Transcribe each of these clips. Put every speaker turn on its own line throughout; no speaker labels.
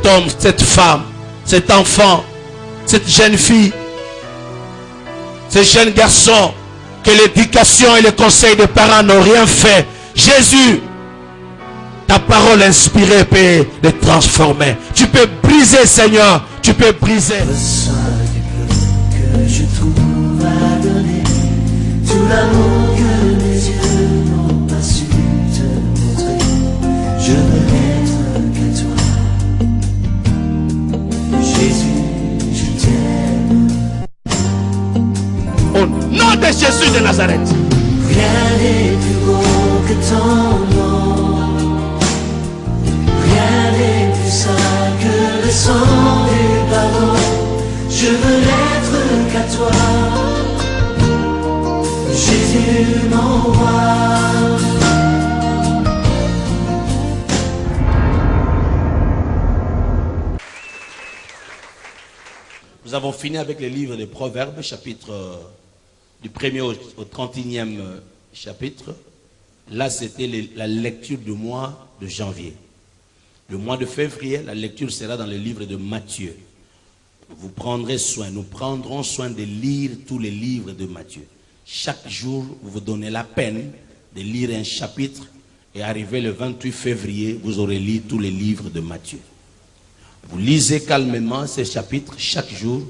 cet homme, cette femme, cet enfant, cette jeune fille, ce jeune garçon, que l'éducation et le conseil des parents n'ont rien fait. Jésus, ta parole inspirée peut les transformer. Tu peux briser, Seigneur. Tu peux briser.
Reçois du peu que je trouve à donner, tout l'amour que mes yeux n'ont pas su te montrer. Je veux n'être qu'à toi, Jésus, je t'aime.
Au nom de Jésus de Nazareth.
Rien n'est plus beau que ton nom, rien n'est plus saint que le sang du pardon. Je veux n'être qu'à toi, Jésus mon roi.
Nous avons fini avec le livre des Proverbes, chapitre du 1er au 31e chapitre. Là, c'était la lecture du mois de janvier. Le mois de février, la lecture sera dans le livre de Matthieu. Vous prendrez soin, nous prendrons soin de lire tous les livres de Matthieu. Chaque jour, vous vous donnez la peine de lire un chapitre et arrivé le 28 février, vous aurez lu tous les livres de Matthieu. Vous lisez calmement ces chapitres chaque jour.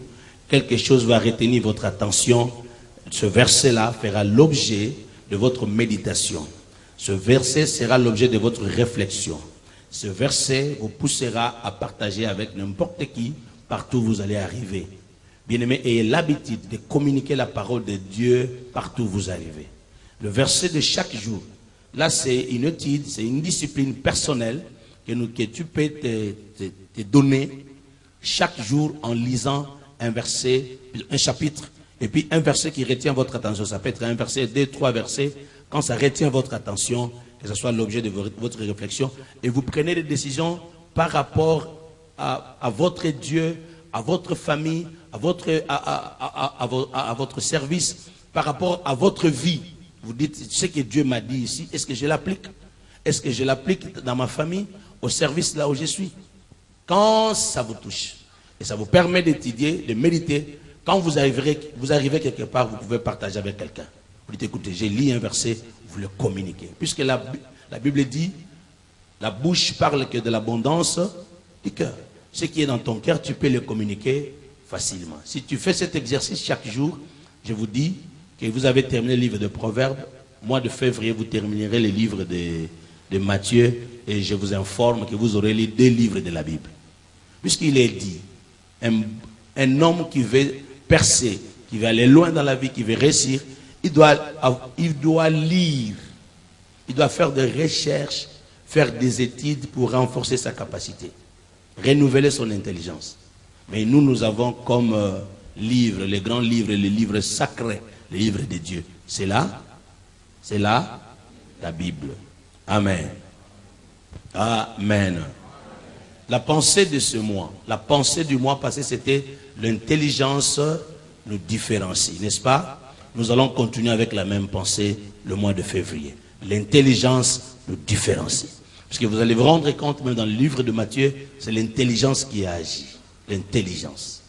Quelque chose va retenir votre attention. Ce verset-là fera l'objet de votre méditation. Ce verset sera l'objet de votre réflexion. Ce verset vous poussera à partager avec n'importe qui, partout où vous allez arriver. Bien-aimés, ayez l'habitude de communiquer la parole de Dieu partout où vous arrivez. Le verset de chaque jour, là c'est une étude, c'est une discipline personnelle que tu peux te donner chaque jour en lisant un verset, un chapitre, et puis un verset qui retient votre attention. Ça peut être un verset, 2, 3 versets. Quand ça retient votre attention, que ce soit l'objet de votre réflexion, et vous prenez des décisions par rapport à votre Dieu, à votre famille, à votre service, par rapport à votre vie. Vous dites, ce que Dieu m'a dit ici, est-ce que je l'applique? Est-ce que je l'applique dans ma famille, au service là où je suis? Quand ça vous touche, et ça vous permet d'étudier, de méditer, quand vous arrivez quelque part, vous pouvez partager avec quelqu'un. Vous dites, écoutez, j'ai lu un verset, vous le communiquez. Puisque la Bible dit, la bouche parle que de l'abondance du cœur. Ce qui est dans ton cœur, tu peux le communiquer facilement. Si tu fais cet exercice chaque jour, je vous dis que vous avez terminé le livre de Proverbes. Mois de février, vous terminerez le livre de Matthieu. Et je vous informe que vous aurez lu 2 livres de la Bible. Puisqu'il est dit, un homme qui veut percer, qui veut aller loin dans la vie, qui veut réussir, il doit lire, il doit faire des recherches, faire des études pour renforcer sa capacité, renouveler son intelligence. Mais nous avons comme livre, les grands livres, les livres sacrés, les livres de Dieu. C'est là la Bible. Amen. Amen. La pensée de ce mois, la pensée du mois passé, c'était l'intelligence nous différencie, n'est-ce pas? Nous allons continuer avec la même pensée le mois de février. L'intelligence nous différencie. Parce que vous allez vous rendre compte, même dans le livre de Matthieu, c'est l'intelligence qui a agi. L'intelligence.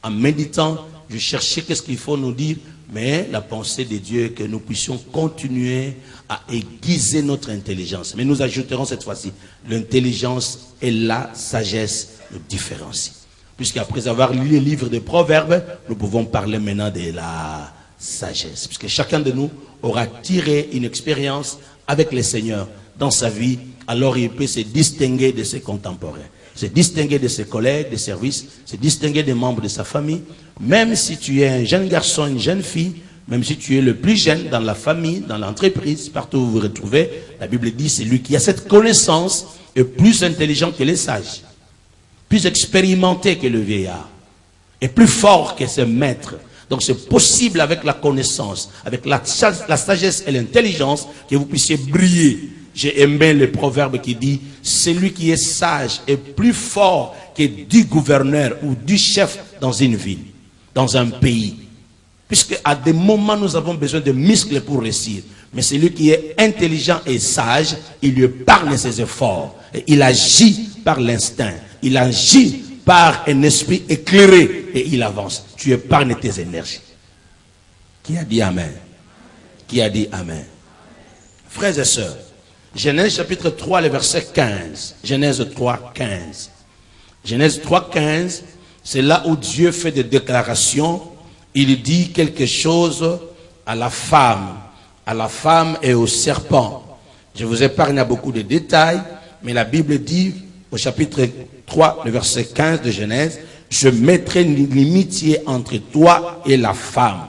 En méditant, je cherchais qu'est-ce qu'il faut nous dire, mais la pensée de Dieu est que nous puissions continuer à aiguiser notre intelligence. Mais nous ajouterons cette fois-ci, l'intelligence et la sagesse nous différencient. Puisqu'après avoir lu les livres de Proverbes, nous pouvons parler maintenant de la sagesse. Puisque chacun de nous aura tiré une expérience avec le Seigneur dans sa vie, alors il peut se distinguer de ses contemporains, se distinguer de ses collègues de service, se distinguer des membres de sa famille. Même si tu es un jeune garçon, une jeune fille, même si tu es le plus jeune dans la famille, dans l'entreprise, partout où vous vous retrouvez, la Bible dit c'est lui qui a cette connaissance est plus intelligent que les sages, plus expérimenté que le vieillard, et plus fort que ses maîtres. Donc c'est possible avec la connaissance, avec la sagesse et l'intelligence que vous puissiez briller. J'ai aimé le proverbe qui dit celui qui est sage est plus fort que du gouverneur ou du chef dans une ville, dans un pays. Puisque à des moments nous avons besoin de muscles pour réussir. Mais celui qui est intelligent et sage, il lui parle de ses efforts. Et il agit par l'instinct. Il agit par un esprit éclairé et il avance. Tu épargnes tes énergies. Qui a dit Amen? Qui a dit Amen? Frères et sœurs, Genèse chapitre 3, le verset 15. Genèse 3, 15. Genèse 3, 15, c'est là où Dieu fait des déclarations. Il dit quelque chose à la femme et au serpent. Je vous épargne beaucoup de détails, mais la Bible dit au chapitre 3, le verset 15 de Genèse, je mettrai une inimitié entre toi et la femme,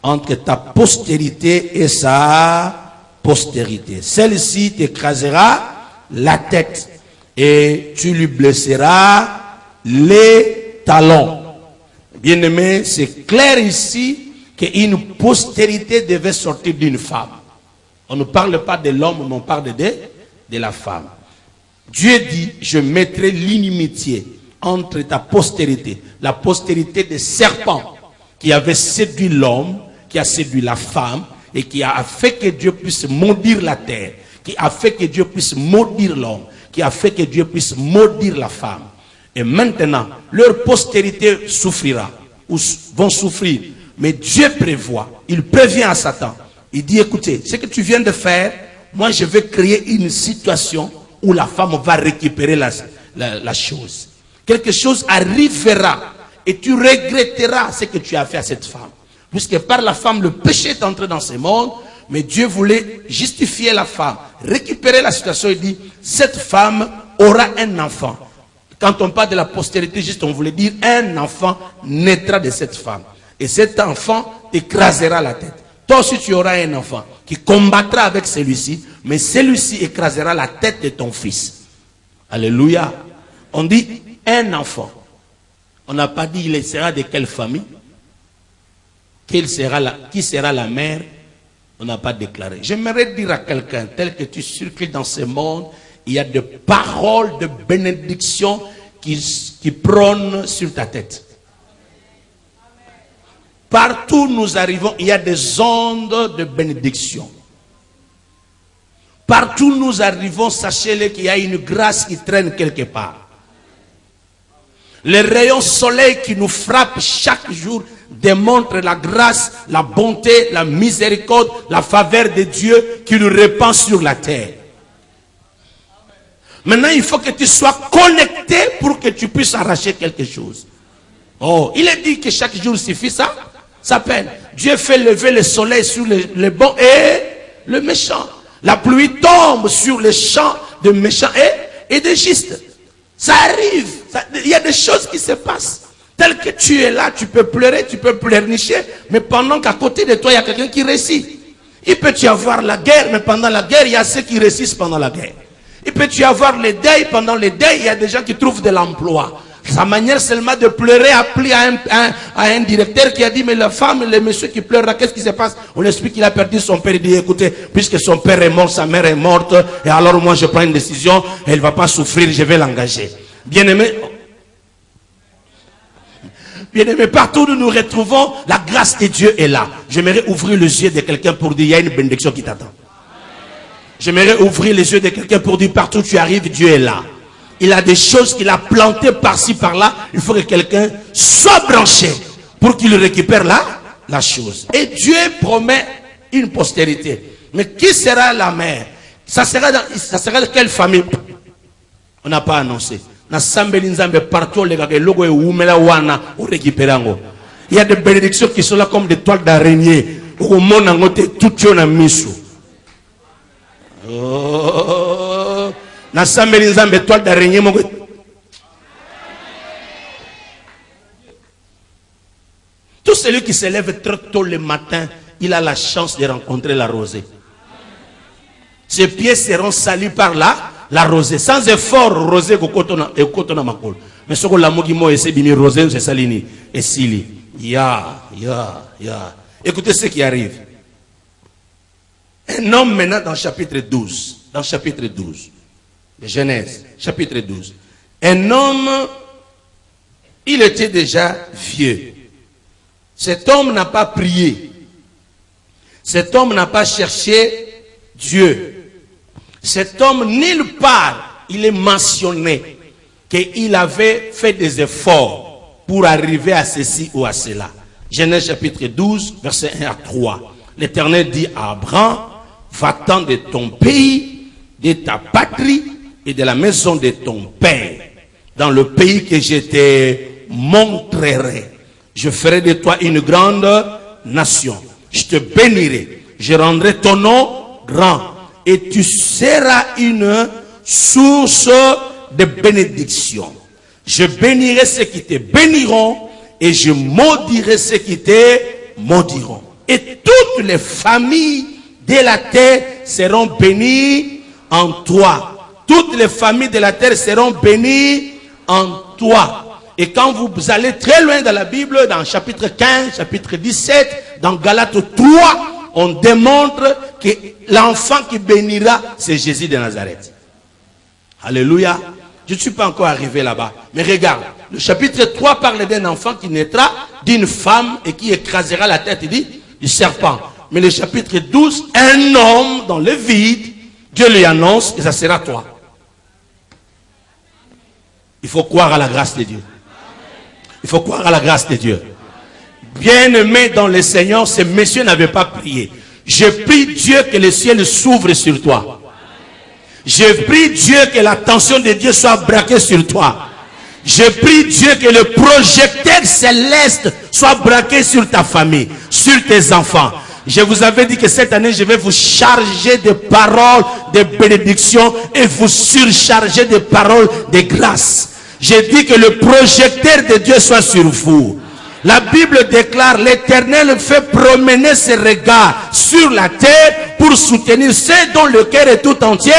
entre ta postérité et sa postérité. Celle-ci t'écrasera la tête et tu lui blesseras les talons. Bien-aimé, c'est clair ici qu'une postérité devait sortir d'une femme. On ne parle pas de l'homme, mais on parle de la femme. Dieu dit, je mettrai l'inimitié entre ta postérité, la postérité des serpents qui avait séduit l'homme, qui a séduit la femme, et qui a fait que Dieu puisse maudire la terre, qui a fait que Dieu puisse maudire l'homme, qui a fait que Dieu puisse maudire la femme. Et maintenant, leur postérité souffrira, ou vont souffrir. Mais Dieu prévoit, il prévient à Satan. Il dit, écoutez, ce que tu viens de faire, moi je vais créer une situation où la femme va récupérer la chose. Quelque chose arrivera et tu regretteras ce que tu as fait à cette femme. Puisque par la femme, le péché est entré dans ce monde, mais Dieu voulait justifier la femme, récupérer la situation. Il dit, cette femme aura un enfant. Quand on parle de la postérité, juste on voulait dire, un enfant naîtra de cette femme. Et cet enfant t'écrasera la tête. Toi aussi tu auras un enfant qui combattra avec celui-ci, mais celui-ci écrasera la tête de ton fils. Alléluia. On dit un enfant. On n'a pas dit il sera de quelle famille, qui sera la mère. On n'a pas déclaré. J'aimerais dire à quelqu'un, tel que tu circules dans ce monde, il y a des paroles de bénédiction qui prônent sur ta tête. Partout où nous arrivons, il y a des ondes de bénédiction. Partout où nous arrivons, sachez-le qu'il y a une grâce qui traîne quelque part. Les rayons soleil qui nous frappent chaque jour démontrent la grâce, la bonté, la miséricorde, la faveur de Dieu qui nous répand sur la terre. Maintenant, il faut que tu sois connecté pour que tu puisses arracher quelque chose. Oh, il est dit que chaque jour suffit ça. Ça peine. Dieu fait lever le soleil sur les bons et le méchant. La pluie tombe sur les champs de méchants et de justes. Ça arrive. Il y a des choses qui se passent. Tel que tu es là, tu peux pleurer, tu peux pleurnicher, mais pendant qu'à côté de toi, il y a quelqu'un qui récite. Il peut y avoir la guerre, mais pendant la guerre, il y a ceux qui réussissent pendant la guerre. Il peut y avoir les deuils, pendant les deuils, il y a des gens qui trouvent de l'emploi. Sa manière seulement de pleurer a plu à un directeur qui a dit, mais la femme, le monsieur qui pleure, qu'est-ce qui se passe? On lui explique qu'il a perdu son père. Il dit, écoutez, puisque son père est mort, sa mère est morte, et alors moi je prends une décision, elle ne va pas souffrir, je vais l'engager. Bien-aimé, partout où nous nous retrouvons, la grâce de Dieu est là. J'aimerais ouvrir les yeux de quelqu'un pour dire, il y a une bénédiction qui t'attend. J'aimerais ouvrir les yeux de quelqu'un pour dire, partout où tu arrives, Dieu est là. Il a des choses qu'il a plantées par-ci, par-là. Il faut que quelqu'un soit branché pour qu'il récupère la chose. Et Dieu promet une postérité. Mais qui sera la mère? Ça sera de quelle famille? On n'a pas annoncé. Partout, il y a des bénédictions qui sont là comme des toiles d'araignée. Au monde en côté, tout est en mission. Oh, toile d'araignée. Tout celui qui se lève très tôt le matin, il a la chance de rencontrer la rosée. Ses pieds seront salis par la rosée. Sans effort, rosée et kotona makol. Mais ce que la mogimo essaie bimi rosée, c'est salini et sili. Ya. Écoutez ce qui arrive. Un homme maintenant dans chapitre 12. Dans chapitre 12. De Genèse, chapitre 12. Un homme, il était déjà vieux. Cet homme n'a pas prié. Cet homme n'a pas cherché Dieu. Cet homme, nulle part, il est mentionné. qu'il avait fait des efforts pour arriver à ceci ou à cela. Genèse chapitre 12, verset 1 à 3. L'Éternel dit à Abraham, va-t'en de ton pays, de ta patrie et de la maison de ton père, dans le pays que je te montrerai. Je ferai de toi une grande nation. Je te bénirai. Je rendrai ton nom grand. Et tu seras une source de bénédiction. Je bénirai ceux qui te béniront et je maudirai ceux qui te maudiront. Et toutes les familles de la terre seront bénies en toi. Toutes les familles de la terre seront bénies en toi. Et quand vous allez très loin dans la Bible, dans chapitre 15, chapitre 17, dans Galates 3, on démontre que l'enfant qui bénira, c'est Jésus de Nazareth. Alléluia. Je ne suis pas encore arrivé là-bas. Mais regarde, le chapitre 3 parle d'un enfant qui naîtra d'une femme et qui écrasera la tête, il dit, du serpent. Mais le chapitre 12, un homme dans le vide, Dieu lui annonce que ça sera toi. Il faut croire à la grâce de Dieu. Il faut croire à la grâce de Dieu. Bien-aimé dans le Seigneur, ces messieurs n'avaient pas prié. Je prie Dieu que le ciel s'ouvre sur toi. Je prie Dieu que l'attention de Dieu soit braquée sur toi. Je prie Dieu que le projecteur céleste soit braqué sur ta famille, sur tes enfants. Je vous avais dit que cette année, je vais vous charger de paroles de bénédiction et vous surcharger de paroles de grâce. J'ai dit que le projecteur de Dieu soit sur vous. La Bible déclare, l'Éternel fait promener ses regards sur la terre pour soutenir ceux dont le cœur est tout entier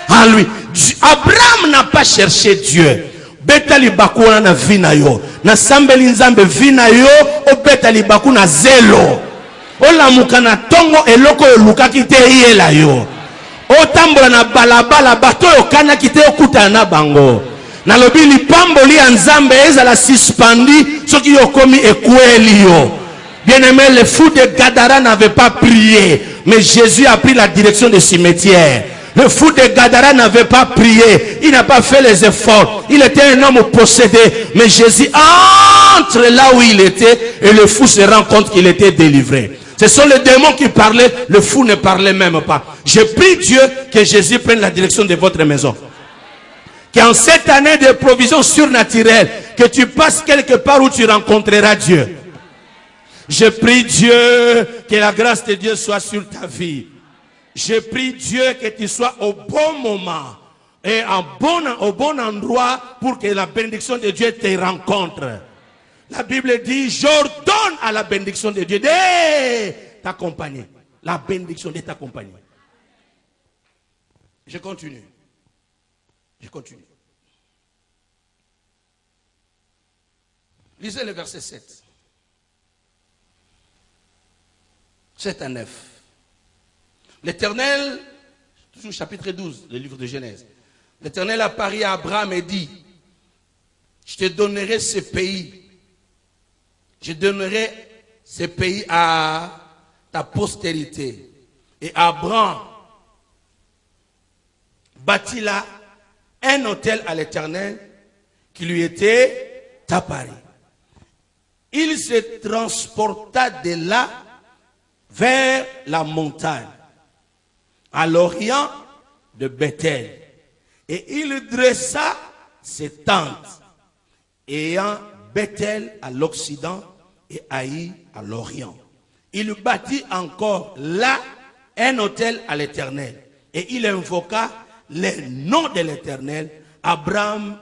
en lui. Abraham n'a pas cherché Dieu. Betali bakuna na vina yo. Na sambeli nzambe vina yo, o betali bakuna zelo. O la mukana tongo eloko luka kite yela yo. O tambola na balabala bato yo kana kite okuta na bango. Na lobi lipamboli ya nzambe ezala suspendi soki yo komi ekweli yo. Bien-aimé, le fou de Gadara n'avait pas prié, mais Jésus a pris la direction du cimetière. Le fou de Gadara n'avait pas prié, il n'a pas fait les efforts. Il était un homme possédé, mais Jésus entre là où il était et le fou se rend compte qu'il était délivré. Ce sont les démons qui parlaient, le fou ne parlait même pas. Je prie Dieu que Jésus prenne la direction de votre maison. Qu'en cette année de provision surnaturelle, que tu passes quelque part où tu rencontreras Dieu. Je prie Dieu que la grâce de Dieu soit sur ta vie. Je prie Dieu que tu sois au bon moment et au bon endroit pour que la bénédiction de Dieu te rencontre. La Bible dit, j'ordonne à la bénédiction de Dieu de t'accompagner. La bénédiction de t'accompagner. Je continue. Je continue. Lisez le verset 7. 7 à 9. L'Éternel, toujours chapitre 12, le livre de Genèse. L'Éternel apparut à Abraham et dit, je te donnerai ce pays. Je donnerai ce pays à ta postérité. Et Abraham bâtit là un autel à l'Éternel qui lui était apparu. Il se transporta de là vers la montagne, à l'orient de Bethel. Et il dressa ses tentes, ayant Bethel à l'occident et Haï à l'orient. Il bâtit encore là un autel à l'Éternel. Et il invoqua le nom de l'Éternel. Abraham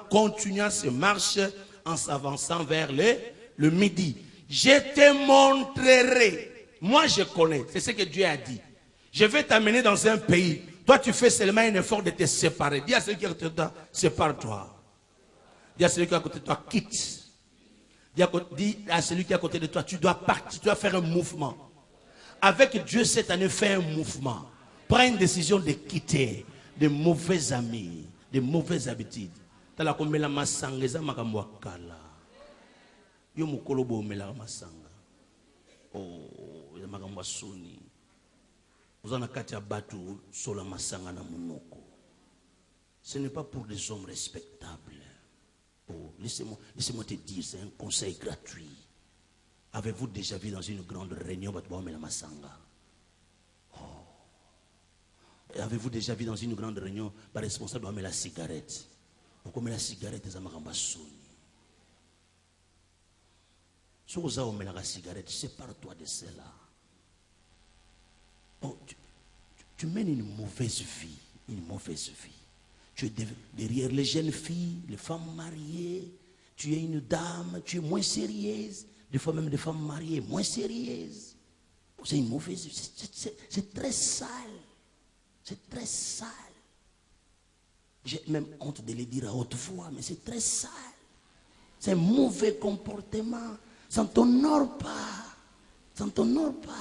continua ses marches en s'avançant vers le midi. Je te montrerai. Moi je connais, c'est ce que Dieu a dit. Je vais t'amener dans un pays. Toi tu fais seulement un effort de te séparer. Dis à celui qui est à côté de toi, sépare-toi. Dis à celui qui est à côté de toi, quitte. Dis à celui qui est à côté de toi, tu dois partir, tu dois faire un mouvement. Avec Dieu cette année, fais un mouvement. Prends une décision de quitter de mauvais amis, de mauvaises habitudes. Tala komela masanga eza makambo akala. Yo mukolo bo mela masanga. Oh, eza makambo soni. Uzana kati ya batu sola masanga na munoko. ce n'est pas pour des hommes respectables. Oh, laissez-moi te dire, c'est un conseil gratuit. Avez-vous déjà vu dans une grande réunion, avez-vous déjà vu dans une grande réunion, par responsable de la cigarette? Pourquoi la cigarette est à Sony? Si vous avez la cigarette, sépare-toi de cela. Oh, tu mènes une mauvaise vie. Une mauvaise vie. Tu es derrière les jeunes filles, les femmes mariées. Tu es une dame, tu es moins sérieuse. Des fois même des femmes mariées, moins sérieuses. C'est une mauvaise vie. C'est très sale. C'est très sale. J'ai même honte de le dire à haute voix, mais c'est très sale. C'est un mauvais comportement. Ça ne t'honore pas. Ça ne t'honore pas.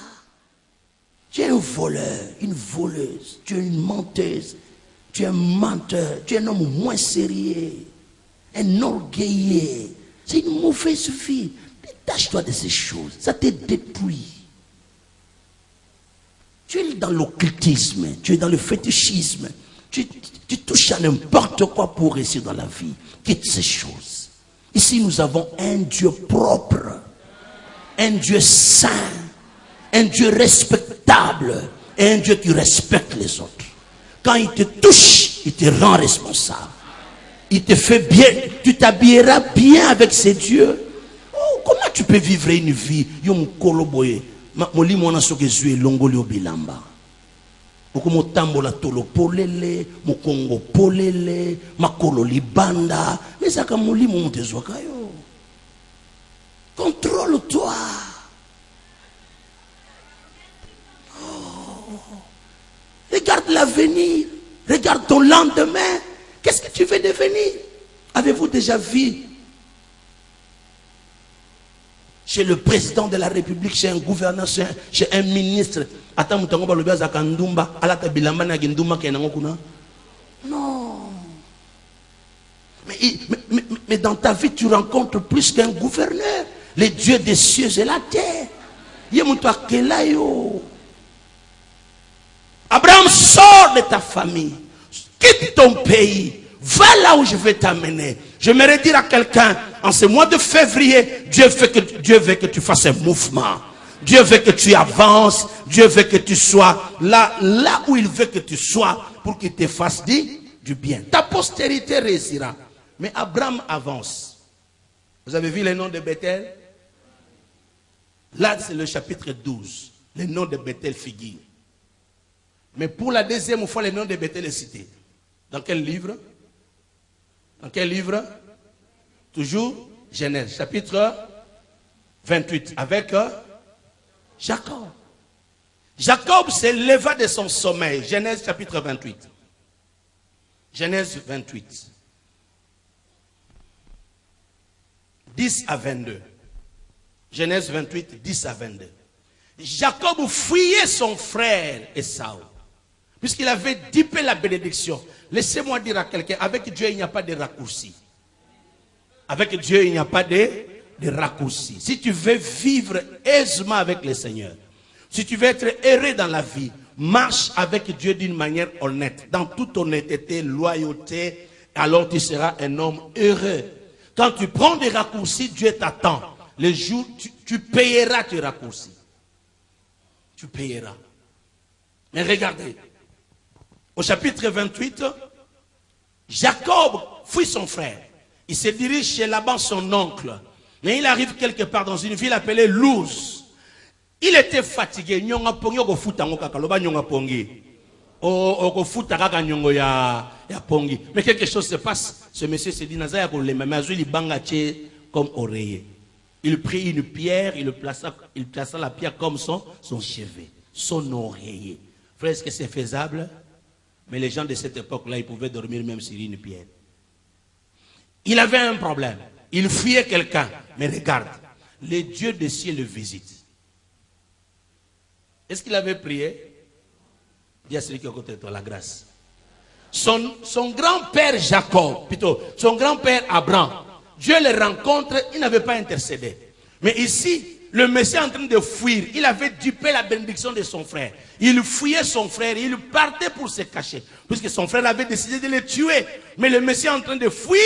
Tu es un voleur, une voleuse, tu es une menteuse, tu es un menteur, tu es un homme moins sérieux, un orgueilleux. C'est une mauvaise vie. Détache-toi de ces choses, ça te détruit. Tu es dans l'occultisme, tu es dans le fétichisme, tu touches à n'importe quoi pour réussir dans la vie. Quitte ces choses. Ici, nous avons un Dieu propre, un Dieu saint, un Dieu respectable et un Dieu qui respecte les autres. Quand il te touche, il te rend responsable. Il te fait bien, tu t'habilleras bien avec ces dieux. Oh, comment tu peux vivre une vie? Moli mwana soke zue longoli obilamba. Okumo tambola tolo polele, mokongo polele, makolo libanda. Mais ça comme moli monte zokayo. Contrôle-toi. Regarde l'avenir. Regarde ton lendemain. Qu'est-ce que tu veux devenir? Avez-vous déjà vu chez le président de la République, chez un gouverneur, chez un ministre? Non. Mais dans ta vie, tu rencontres plus qu'un gouverneur. Les dieux des cieux et la terre. Abraham, sors de ta famille. Quitte ton pays. Va là où je vais t'amener. J'aimerais dire à quelqu'un, en ce mois de février, Dieu veut que tu fasses un mouvement. Dieu veut que tu avances. Dieu veut que tu sois là où il veut que tu sois pour qu'il te fasse du bien. Ta postérité réussira. Mais Abraham avance. Vous avez vu les noms de Bethel? Là, c'est le chapitre 12. Les noms de Bethel figurent. Mais pour la deuxième fois, les noms de Bethel est cité. Dans quel livre? Dans quel livre? Toujours Genèse, chapitre 28, avec Jacob. Jacob se leva de son sommeil. Genèse, chapitre 28. Genèse 28. 10 à 22. Genèse 28, 10 à 22. Jacob fuyait son frère Esaü, puisqu'il avait dipé la bénédiction. Laissez-moi dire à quelqu'un, avec Dieu, il n'y a pas de raccourci. Avec Dieu, il n'y a pas de raccourci. Si tu veux vivre aisément avec le Seigneur, si tu veux être heureux dans la vie, marche avec Dieu d'une manière honnête, dans toute honnêteté, loyauté, alors tu seras un homme heureux. Quand tu prends des raccourcis, Dieu t'attend. Le jour, tu payeras tes raccourcis. Tu payeras. Mais regardez, au chapitre 28, Jacob fuit son frère. Il se dirige chez Laban, son oncle. Mais il arrive quelque part dans une ville appelée Luz. Il était fatigué. Mais quelque chose se passe. Ce monsieur se dit, comme oreiller. Il prit une pierre, il plaça la pierre comme son chevet, son oreiller. Frère, est-ce que c'est faisable? Mais les gens de cette époque-là, ils pouvaient dormir même sur une pierre. Il avait un problème. Il fuyait quelqu'un. Mais regarde, les dieux des cieux le visitent. Est-ce qu'il avait prié? Dis à celui qui est à côté de toi la grâce. Son grand-père Jacob, plutôt, son grand-père Abraham, Dieu le rencontre, il n'avait pas intercédé. Mais ici, le Messie est en train de fuir, il avait dupé la bénédiction de son frère. Il fuyait son frère, il partait pour se cacher. Puisque son frère avait décidé de le tuer. Mais le Messie est en train de fuir,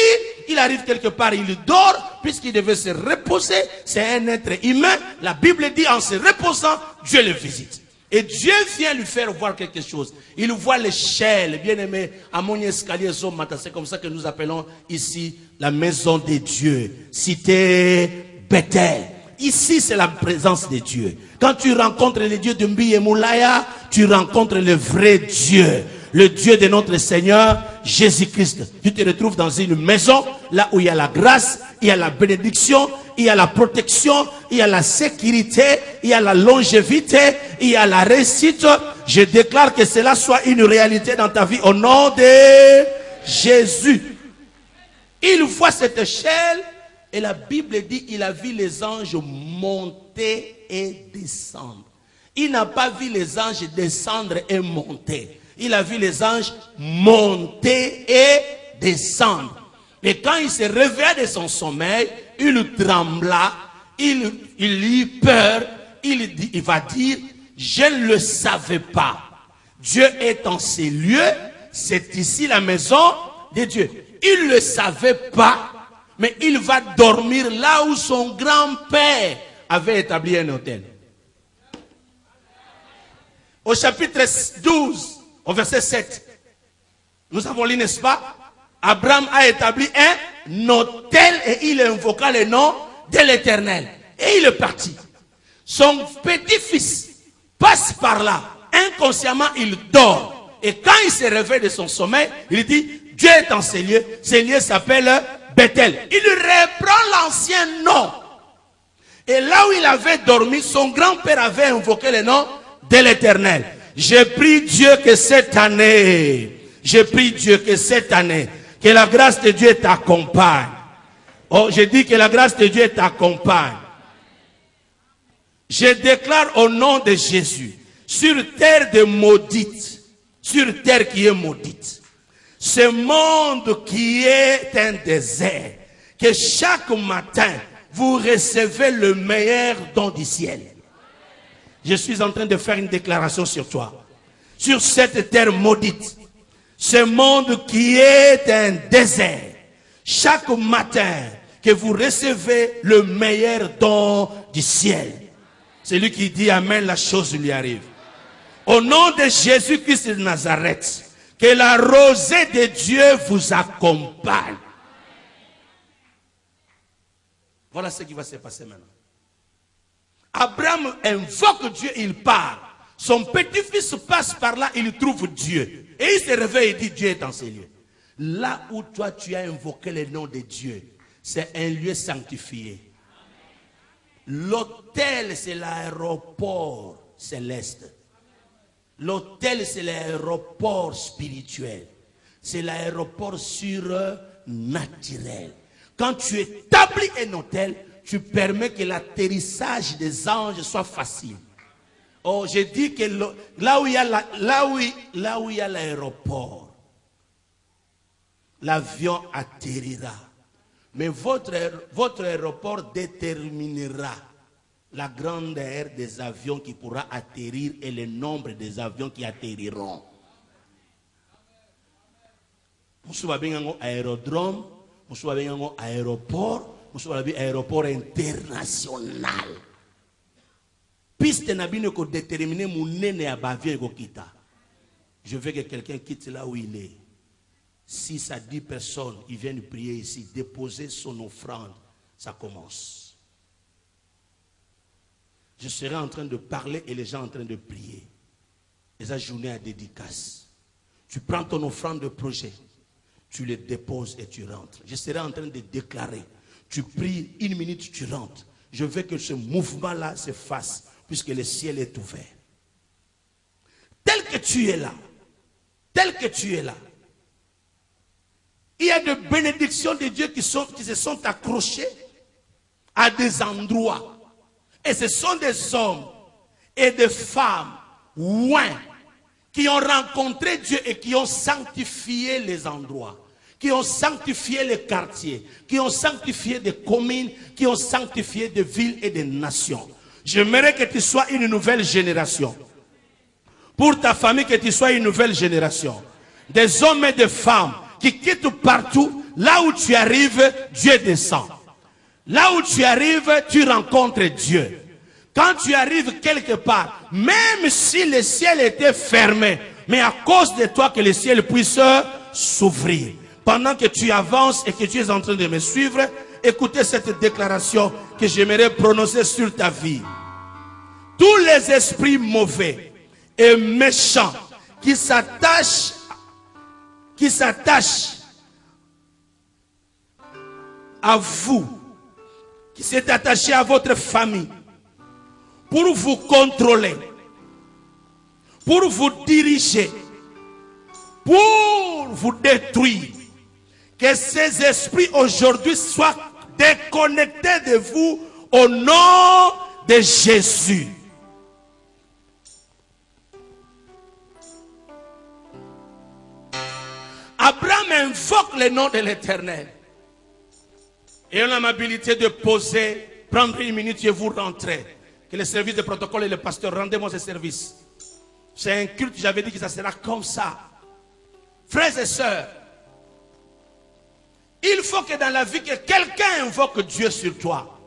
il arrive quelque part, il dort, puisqu'il devait se reposer. C'est un être humain. La Bible dit, en se reposant, Dieu le visite. Et Dieu vient lui faire voir quelque chose. Il voit l'échelle, bien aimé, à mon escalier, c'est comme ça que nous appelons ici la maison de Dieu. Cité Bethel. Ici, c'est la présence de Dieu. Quand tu rencontres le Dieu de Mbi et Moulaya, tu rencontres le vrai Dieu. Le Dieu de notre Seigneur, Jésus-Christ. Tu te retrouves dans une maison, là où il y a la grâce, il y a la bénédiction, il y a la protection, il y a la sécurité, il y a la longévité, il y a la réussite. Je déclare que cela soit une réalité dans ta vie au nom de Jésus. Il voit cette échelle et la Bible dit il a vu les anges monter et descendre. Il n'a pas vu les anges descendre et monter. Il a vu les anges monter et descendre. Et quand il se réveilla de son sommeil, il trembla, il eut peur, il va dire, je ne le savais pas. Dieu est en ces lieux, c'est ici la maison de Dieu. Il ne le savait pas, mais il va dormir là où son grand-père avait établi un hôtel. Au chapitre 12, au verset 7, nous avons lu, n'est-ce pas? Abraham a établi un hôtel et il invoqua le nom de l'Éternel. Et il est parti. Son petit-fils passe par là. Inconsciemment, il dort. Et quand il se réveille de son sommeil, il dit, Dieu est en ces lieux. Ces lieux s'appellent Bethel. Il reprend l'ancien nom. Et là où il avait dormi, son grand-père avait invoqué le nom de l'Éternel. Je prie Dieu que cette année, que la grâce de Dieu t'accompagne. Oh, je dis que la grâce de Dieu t'accompagne. Je déclare au nom de Jésus, sur terre de maudite, sur terre qui est maudite, ce monde qui est un désert, que chaque matin, vous recevez le meilleur don du ciel. Je suis en train de faire une déclaration sur toi. Sur cette terre maudite, ce monde qui est un désert, chaque matin que vous recevez le meilleur don du ciel. Celui qui dit Amen, la chose lui arrive. Au nom de Jésus-Christ de Nazareth, que la rosée de Dieu vous accompagne. Voilà ce qui va se passer maintenant. Abraham invoque Dieu, il part. Son petit-fils passe par là, il trouve Dieu. Et il se réveille et dit, Dieu est dans ces lieux. Là où toi tu as invoqué le nom de Dieu, c'est un lieu sanctifié. L'autel, c'est l'aéroport céleste. L'autel, c'est l'aéroport spirituel. C'est l'aéroport surnaturel. Quand tu établis un hôtel, tu permets que l'atterrissage des anges soit facile. Oh, j'ai dit que là où il y a l'aéroport, l'avion atterrira. Mais votre aéroport déterminera la grandeur des avions qui pourra atterrir et le nombre des avions qui atterriront. Nous avons un aérodrome, nous avons un aéroport, nous avons un aéroport international. Piste n'a ko déterminer mon nene à Bavia ko kita. Je veux que quelqu'un quitte là où il est. 6 à 10 personnes, ils viennent prier ici, déposer son offrande, ça commence. Je serai en train de parler et les gens en train de prier. Et sa journée à dédicace. Tu prends ton offrande de projet, tu le déposes et tu rentres. Je serai en train de déclarer. Tu pries 1 minute, tu rentres. Je veux que ce mouvement-là se fasse, puisque le ciel est ouvert. Tel que tu es là, il y a des bénédictions de Dieu qui se sont accrochées à des endroits. Et ce sont des hommes et des femmes qui ont rencontré Dieu et qui ont sanctifié les endroits, qui ont sanctifié les quartiers, qui ont sanctifié des communes, qui ont sanctifié des villes et des nations. J'aimerais que tu sois une nouvelle génération. Pour ta famille, que tu sois une nouvelle génération. Des hommes et des femmes qui quittent partout. Là où tu arrives, Dieu descend. Là où tu arrives, tu rencontres Dieu. Quand tu arrives quelque part, même si le ciel était fermé, mais à cause de toi que le ciel puisse s'ouvrir. Pendant que tu avances et que tu es en train de me suivre, écoutez cette déclaration que j'aimerais prononcer sur ta vie. Tous les esprits mauvais et méchants qui s'attachent à vous, qui s'est attaché à votre famille, pour vous contrôler, pour vous diriger, pour vous détruire, que ces esprits aujourd'hui soient déconnectés de vous au nom de Jésus. Abraham invoque le nom de l'Éternel. Et on a l'amabilité de poser, prendre une minute et vous rentrer. Que le service de protocole et le pasteur, rendez-moi ce service. C'est un culte, j'avais dit que ça sera comme ça. Frères et sœurs, il faut que dans la vie, que quelqu'un invoque Dieu sur toi.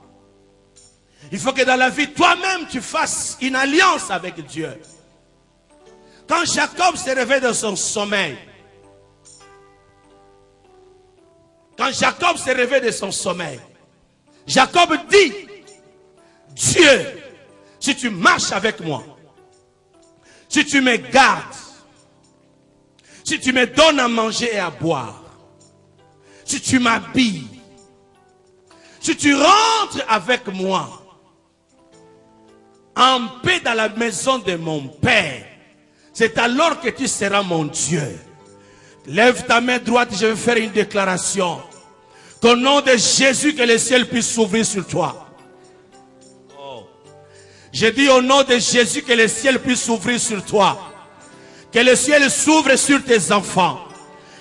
Il faut que dans la vie, toi-même, tu fasses une alliance avec Dieu. Quand Jacob se réveille de son sommeil, Jacob dit, Dieu, si tu marches avec moi, si tu me gardes, si tu me donnes à manger et à boire, si tu m'habilles, si tu rentres avec moi en paix dans la maison de mon Père, c'est alors que tu seras mon Dieu. Lève ta main droite, je vais faire une déclaration. Qu'au nom de Jésus, que le ciel puisse s'ouvrir sur toi. Je dis au nom de Jésus que le ciel puisse s'ouvrir sur toi. Que le ciel s'ouvre sur tes enfants.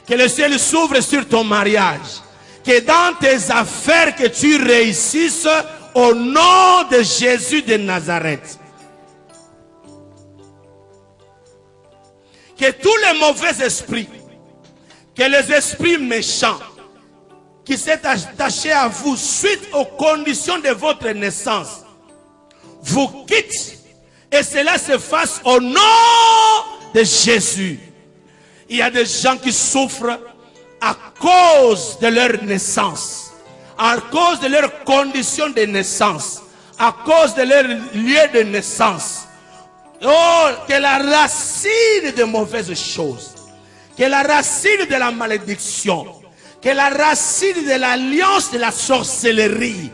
Que le ciel s'ouvre sur ton mariage. Que dans tes affaires que tu réussisses au nom de Jésus de Nazareth. Que tous les mauvais esprits, que les esprits méchants qui s'est attaché à vous suite aux conditions de votre naissance vous quittent et cela se fasse au nom de Jésus. Il y a des gens qui souffrent à cause de leur naissance, à cause de leurs conditions de naissance, à cause de leur lieu de naissance. Oh, que la racine de mauvaises choses, que la racine de la malédiction, que la racine de l'alliance de la sorcellerie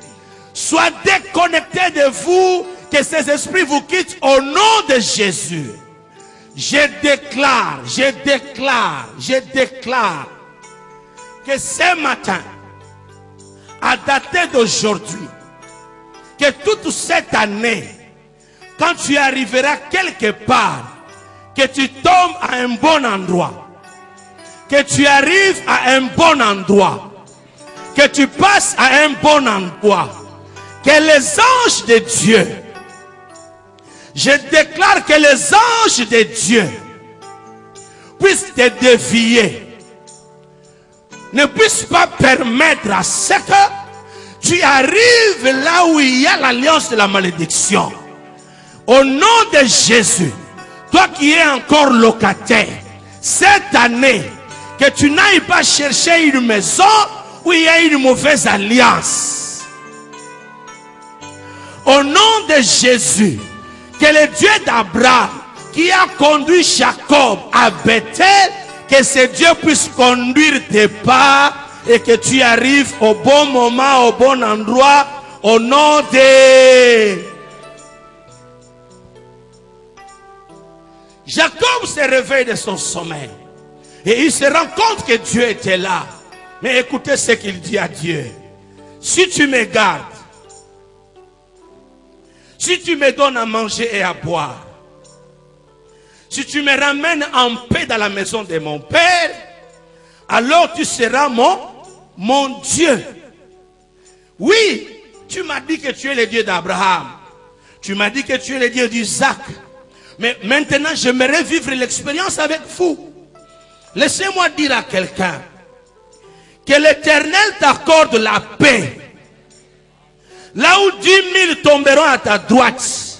soit déconnectée de vous, que ces esprits vous quittent au nom de Jésus. Je déclare que ce matin, à dater d'aujourd'hui, que toute cette année, quand tu arriveras quelque part, que tu tombes à un bon endroit, que tu arrives à un bon endroit, que tu passes à un bon endroit, que les anges de Dieu, je déclare que les anges de Dieu puissent te dévier, ne puissent pas permettre à ce que tu arrives là où il y a l'alliance de la malédiction. Au nom de Jésus, toi qui es encore locataire, cette année, que tu n'ailles pas chercher une maison où il y a une mauvaise alliance. Au nom de Jésus, que le Dieu d'Abraham, qui a conduit Jacob à Bethel, que ce Dieu puisse conduire tes pas et que tu arrives au bon moment, au bon endroit, au nom de... Jacob se réveille de son sommeil et il se rend compte que Dieu était là. Mais écoutez ce qu'il dit à Dieu. Si tu me gardes, si tu me donnes à manger et à boire, si tu me ramènes en paix dans la maison de mon Père, alors tu seras mon Dieu. Oui, tu m'as dit que tu es le Dieu d'Abraham. Tu m'as dit que tu es le Dieu d'Isaac. Mais maintenant, j'aimerais vivre l'expérience avec vous. Laissez-moi dire à quelqu'un que l'Éternel t'accorde la paix. Là où 10 000 tomberont à ta droite,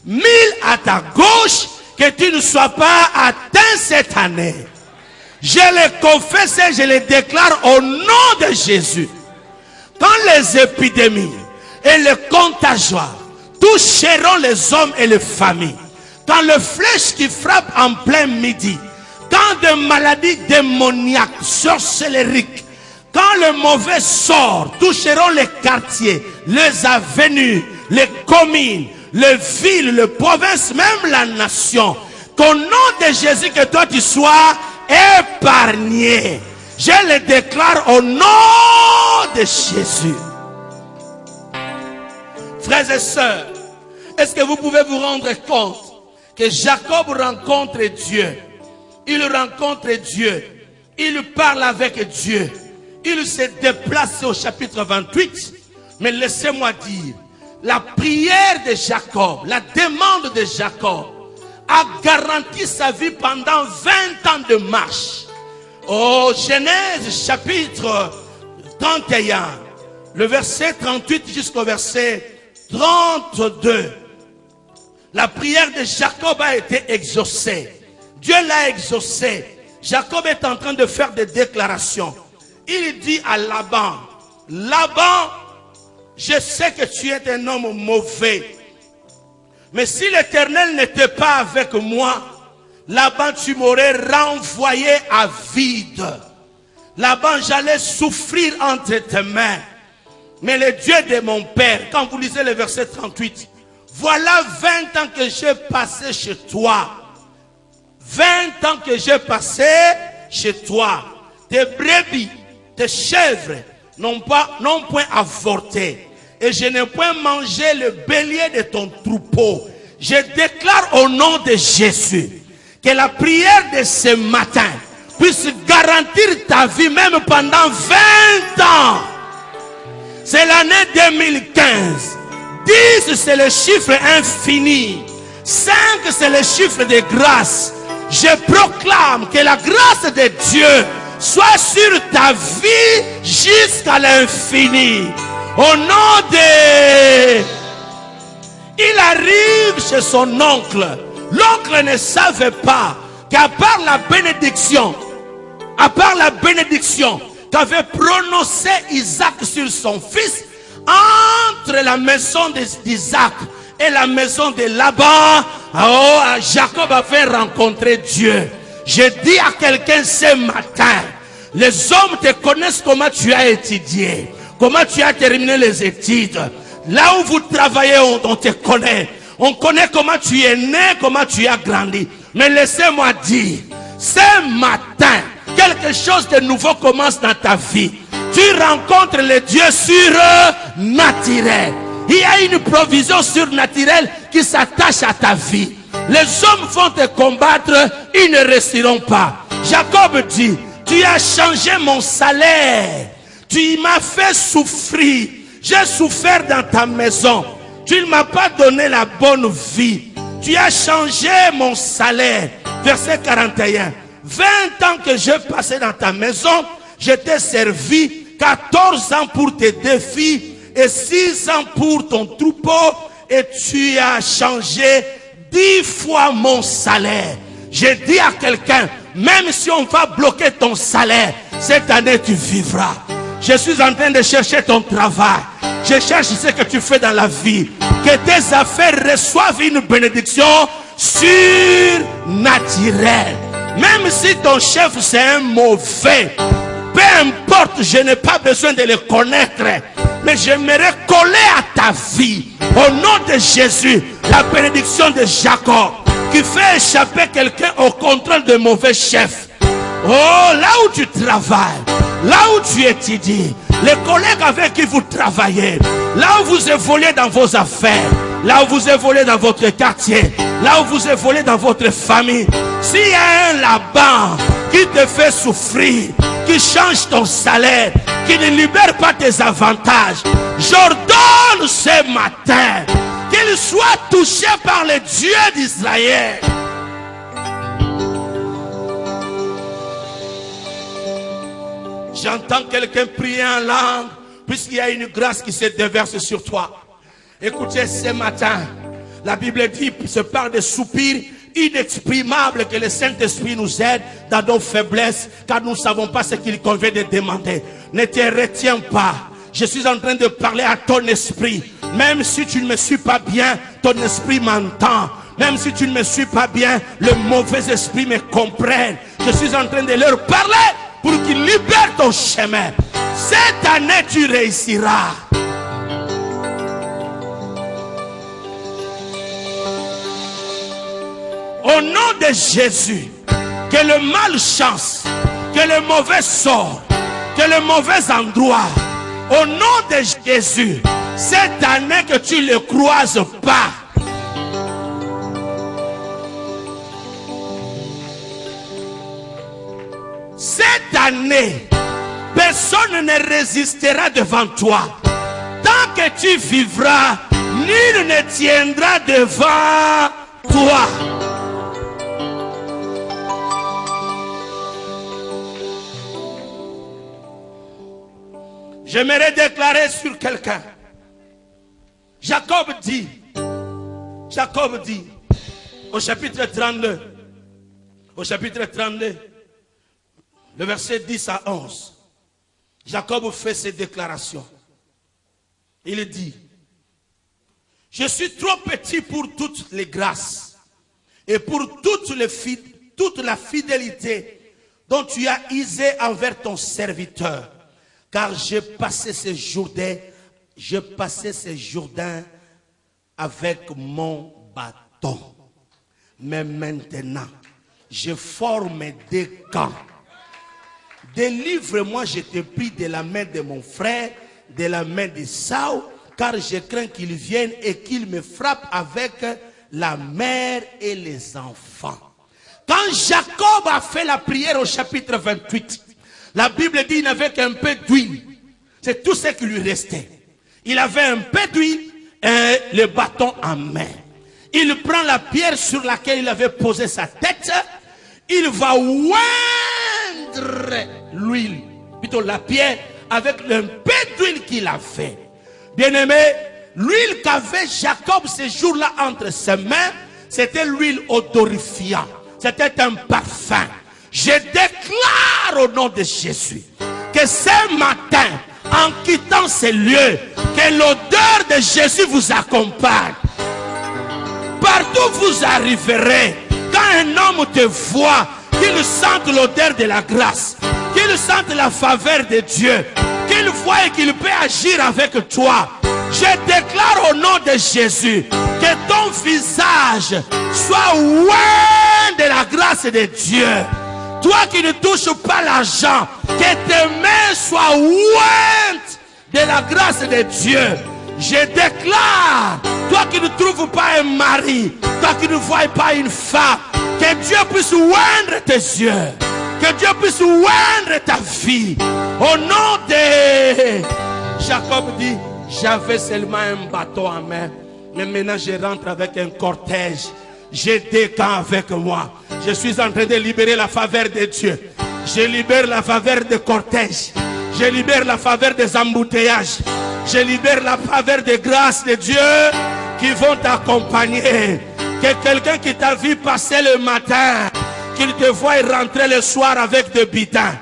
1000 à ta gauche, que tu ne sois pas atteint cette année. Je le confesse et je le déclare au nom de Jésus. Quand les épidémies et les contagions toucheront les hommes et les familles, quand le flèche qui frappe en plein midi, quand des maladies démoniaques, sorcelleriques, quand le mauvais sort toucheront les quartiers, les avenues, les communes, les villes, les provinces, même la nation, qu'au nom de Jésus que toi tu sois épargné. Je le déclare au nom de Jésus. Frères et sœurs, est-ce que vous pouvez vous rendre compte que Jacob rencontre Dieu? Il rencontre Dieu. Il parle avec Dieu. Il se déplace au chapitre 28. Mais laissez-moi dire, la prière de Jacob, la demande de Jacob a garanti sa vie pendant 20 ans de marche. Au Genèse chapitre 31, le verset 38 jusqu'au verset 32, la prière de Jacob a été exaucée. Dieu l'a exaucée. Jacob est en train de faire des déclarations. Il dit à Laban, Laban, je sais que tu es un homme mauvais. Mais si l'Éternel n'était pas avec moi, Laban, tu m'aurais renvoyé à vide. Laban, j'allais souffrir entre tes mains. Mais le Dieu de mon père, quand vous lisez le verset 38, voilà 20 ans que j'ai passé chez toi. 20 ans que j'ai passé chez toi. Tes brebis, tes chèvres n'ont point avorté. Et je n'ai point mangé le bélier de ton troupeau. Je déclare au nom de Jésus que la prière de ce matin puisse garantir ta vie même pendant 20 ans. C'est l'année 2015. 10 c'est le chiffre infini. 5 c'est le chiffre de grâce. Je proclame que la grâce de Dieu soit sur ta vie jusqu'à l'infini. Au nom de... Il arrive chez son oncle. L'oncle ne savait pas qu'à part la bénédiction, qu'avait prononcé Isaac sur son fils, entre la maison d'Isaac et la maison de Laban, Jacob avait rencontré Dieu. Je dis à quelqu'un ce matin, les hommes te connaissent comment tu as étudié, comment tu as terminé les études. Là où vous travaillez, on te connaît. On connaît comment tu es né, comment tu as grandi. Mais laissez-moi dire, ce matin, quelque chose de nouveau commence dans ta vie. Tu rencontres le Dieu surnaturel. Il y a une provision surnaturelle qui s'attache à ta vie. Les hommes vont te combattre, ils ne resteront pas. Jacob dit, tu as changé mon salaire. Tu m'as fait souffrir. J'ai souffert dans ta maison. Tu ne m'as pas donné la bonne vie. Tu as changé mon salaire. Verset 41. 20 ans que j'ai passé dans ta maison, je t'ai servi 14 ans pour tes défis et 6 ans pour ton troupeau, et tu as changé 10 fois mon salaire. Je dis à quelqu'un, même si on va bloquer ton salaire, cette année tu vivras. Je suis en train de chercher ton travail. Je cherche ce que tu fais dans la vie. Que tes affaires reçoivent une bénédiction surnaturelle. Même si ton chef c'est un mauvais, peu importe, je n'ai pas besoin de le connaître. Mais j'aimerais coller à ta vie, au nom de Jésus, la bénédiction de Jacob, qui fait échapper quelqu'un au contrôle de mauvais chefs. Oh, là où tu travailles, là où tu étudies, les collègues avec qui vous travaillez, là où vous évoluez dans vos affaires, là où vous évoluez dans votre quartier, là où vous évoluez dans votre famille, s'il y a un Laban qui te fait souffrir, qui change ton salaire, qui ne libère pas tes avantages, j'ordonne ce matin qu'il soit touché par le Dieu d'Israël. J'entends quelqu'un prier en langue, puisqu'il y a une grâce qui se déverse sur toi. Écoutez, ce matin, la Bible dit, se parle de soupirs inexprimables, que le Saint-Esprit nous aide dans nos faiblesses, car nous ne savons pas ce qu'il convient de demander. Ne te retiens pas. Je suis en train de parler à ton esprit. Même si tu ne me suis pas bien, ton esprit m'entend. Même si tu ne me suis pas bien, le mauvais esprit me comprenne. Je suis en train de leur parler pour qu'ils libèrent ton chemin. Cette année, tu réussiras. Au nom de Jésus, que le malchance, que le mauvais sort, que le mauvais endroit, au nom de Jésus, cette année que tu ne le croises pas. Cette année, personne ne résistera devant toi. Tant que tu vivras, nul ne tiendra devant toi. J'aimerais déclarer sur quelqu'un. Jacob dit au chapitre 32, le verset 10 à 11, Jacob fait ces déclarations. Il dit, je suis trop petit pour toutes les grâces et pour toute la fidélité dont tu as usé envers ton serviteur. Car j'ai passé ce Jourdain avec mon bâton. Mais maintenant, je forme des camps. Délivre-moi, je te prie, de la main de mon frère, de la main de Saül, car je crains qu'il vienne et qu'il me frappe avec la mère et les enfants. Quand Jacob a fait la prière au chapitre 28, la Bible dit qu'il n'avait qu'un peu d'huile. C'est tout ce qui lui restait. Il avait un peu d'huile et le bâton en main. Il prend la pierre sur laquelle il avait posé sa tête. Il va oindre l'huile, plutôt la pierre, avec un peu d'huile qu'il a fait. Bien-aimé, l'huile qu'avait Jacob ce jour-là entre ses mains, c'était l'huile odorifiante. C'était un parfum. Je déclare au nom de Jésus que ce matin, en quittant ces lieux, que l'odeur de Jésus vous accompagne. Partout où vous arriverez, quand un homme te voit, qu'il sente l'odeur de la grâce, qu'il sente la faveur de Dieu, qu'il voit et qu'il peut agir avec toi. Je déclare au nom de Jésus que ton visage soit oint de la grâce de Dieu. Toi qui ne touches pas l'argent, que tes mains soient ointes de la grâce de Dieu. Je déclare, toi qui ne trouves pas un mari, toi qui ne vois pas une femme, que Dieu puisse oindre tes yeux, que Dieu puisse oindre ta vie. Au nom de Jacob dit, j'avais seulement un bateau en main, mais maintenant je rentre avec un cortège. J'ai des camps avec moi. Je suis en train de libérer la faveur de Dieu. Je libère la faveur des cortèges. Je libère la faveur des embouteillages. Je libère la faveur des grâces de Dieu qui vont t'accompagner. Que quelqu'un qui t'a vu passer le matin, qu'il te voie rentrer le soir avec des bitins.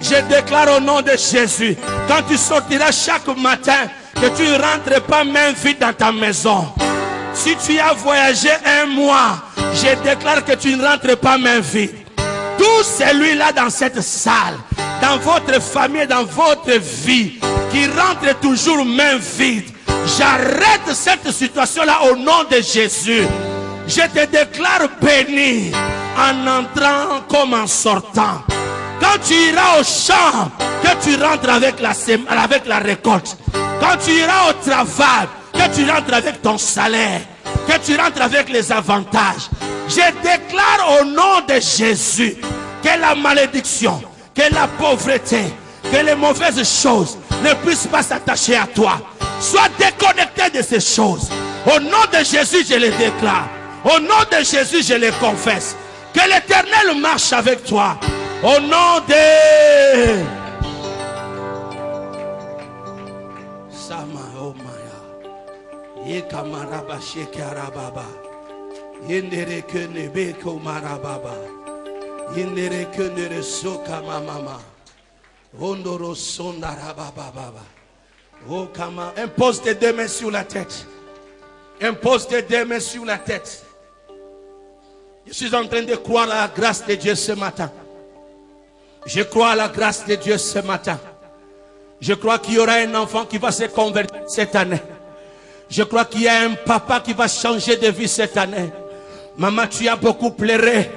Je déclare au nom de Jésus, quand tu sortiras chaque matin, que tu ne rentres pas main vide dans ta maison. Si tu as voyagé un mois, je déclare que tu ne rentres pas main vide. Tout celui-là dans cette salle, dans votre famille, dans votre vie, qui rentre toujours main vide, j'arrête cette situation-là au nom de Jésus. Je te déclare béni en entrant comme en sortant. Quand tu iras au champ, que tu rentres avec la récolte. Quand tu iras au travail, que tu rentres avec ton salaire, que tu rentres avec les avantages. Je déclare au nom de Jésus que la malédiction, Que la pauvreté, que les mauvaises choses ne puissent pas s'attacher à toi. Sois déconnecté de ces choses. Au nom de Jésus, je les déclare. Au nom de Jésus, je les confesse. Que l'Éternel marche avec toi. Au nom de... Sama Omaya. Yekamaraba Shekarababa. Yendere Kenebeko Marababa. Yendere Kenere Soka Mama. Ondoro Sondarababa. Oh, Kama. Impose tes deux mains sur la tête. Impose tes deux mains sur la tête. Je suis en train de croire à la grâce de Dieu ce matin. Je crois à la grâce de Dieu ce matin. Je crois qu'il y aura un enfant qui va se convertir cette année. Je crois qu'il y a un papa qui va changer de vie cette année. Maman, tu as beaucoup pleuré.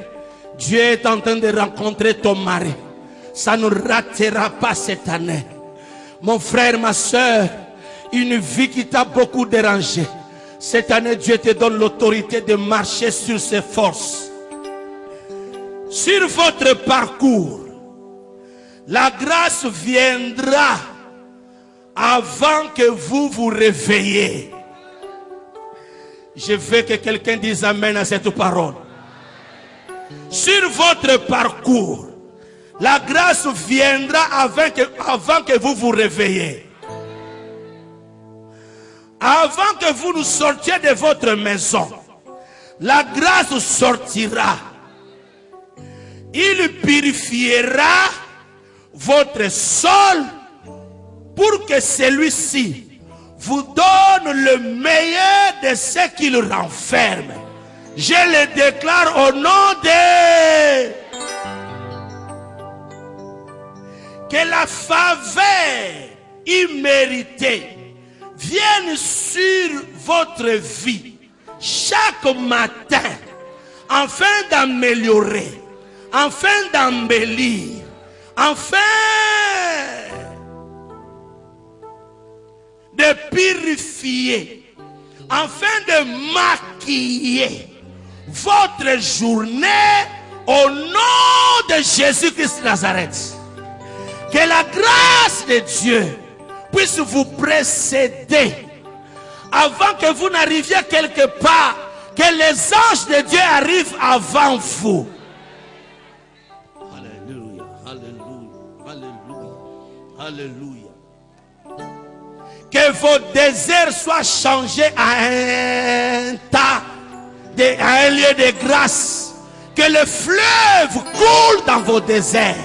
Dieu est en train de rencontrer ton mari. Ça ne ratera pas cette année. Mon frère, ma soeur, une vie qui t'a beaucoup dérangé. Cette année, Dieu te donne l'autorité de marcher sur ses forces. Sur votre parcours, la grâce viendra avant que vous vous réveillez. Je veux que quelqu'un dise amen à cette parole. Sur votre parcours, la grâce viendra avant que vous vous réveillez. Avant que vous nous sortiez de votre maison, la grâce sortira. Il purifiera votre sol pour que celui-ci vous donne le meilleur de ce qu'il renferme. Je le déclare au nom de... Que la faveur imméritée vienne sur votre vie chaque matin, afin d'améliorer, afin d'embellir, afin de purifier, afin de maquiller votre journée au nom de Jésus-Christ de Nazareth. Que la grâce de Dieu puisse vous précéder avant que vous n'arriviez quelque part, que les anges de Dieu arrivent avant vous. Alléluia, alléluia, alléluia, alléluia. Que vos déserts soient changés à un tas, à un lieu de grâce. Que le fleuve coule dans vos déserts.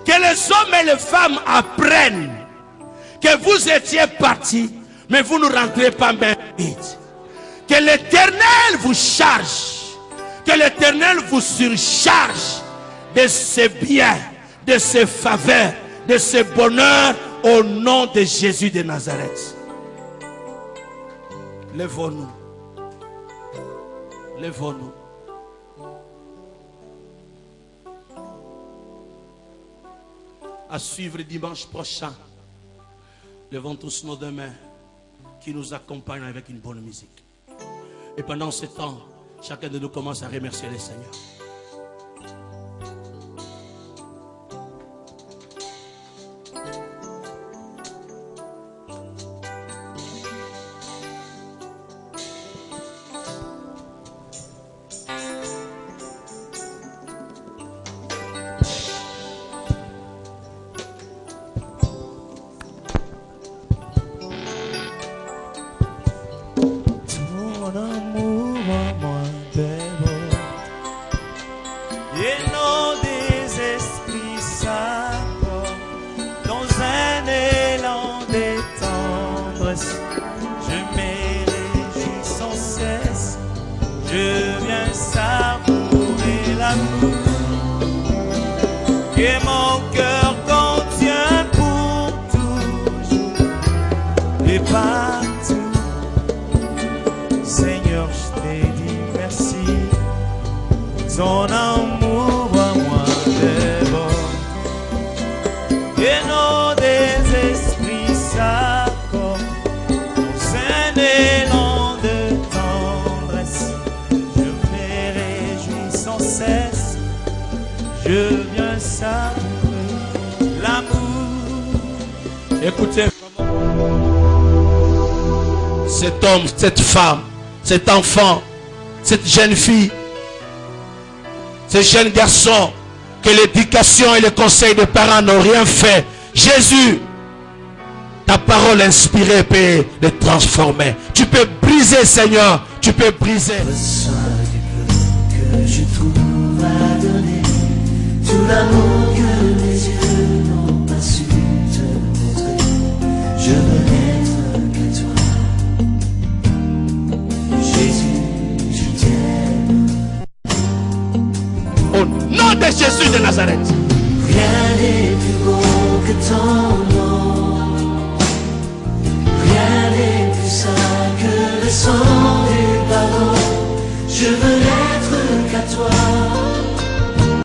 Que les hommes et les femmes apprennent que vous étiez partis, mais vous ne rentrez pas même vite. Que l'Éternel vous charge, que l'Éternel vous surcharge de ses biens, de ses faveurs, de ses bonheurs au nom de Jésus de Nazareth. Lèvons-nous. Lèvons-nous. À suivre dimanche prochain. Levons tous nos deux mains qui nous accompagnent avec une bonne musique. Et pendant ce temps, chacun de nous commence à remercier le Seigneur.
Son amour à moi déborde et nos des esprits s'accordent dans un élan de tendresse. Je me réjouis sans cesse, je viens
écoutez. Cet homme, cette femme, cet enfant, cette jeune fille, ce jeune garçon, que l'éducation et le conseil des parents n'ont rien fait. Jésus, ta parole inspirée peut les transformer. Tu peux briser, Seigneur. Tu peux briser.
Reçois du peu que je trouve à donner, tout l'amour que mes yeux n'ont pas su te montrer. Je veux n'être qu'à toi. Jésus, je t'aime.
Au nom de Jésus de Nazareth.
Rien n'est plus beau que ton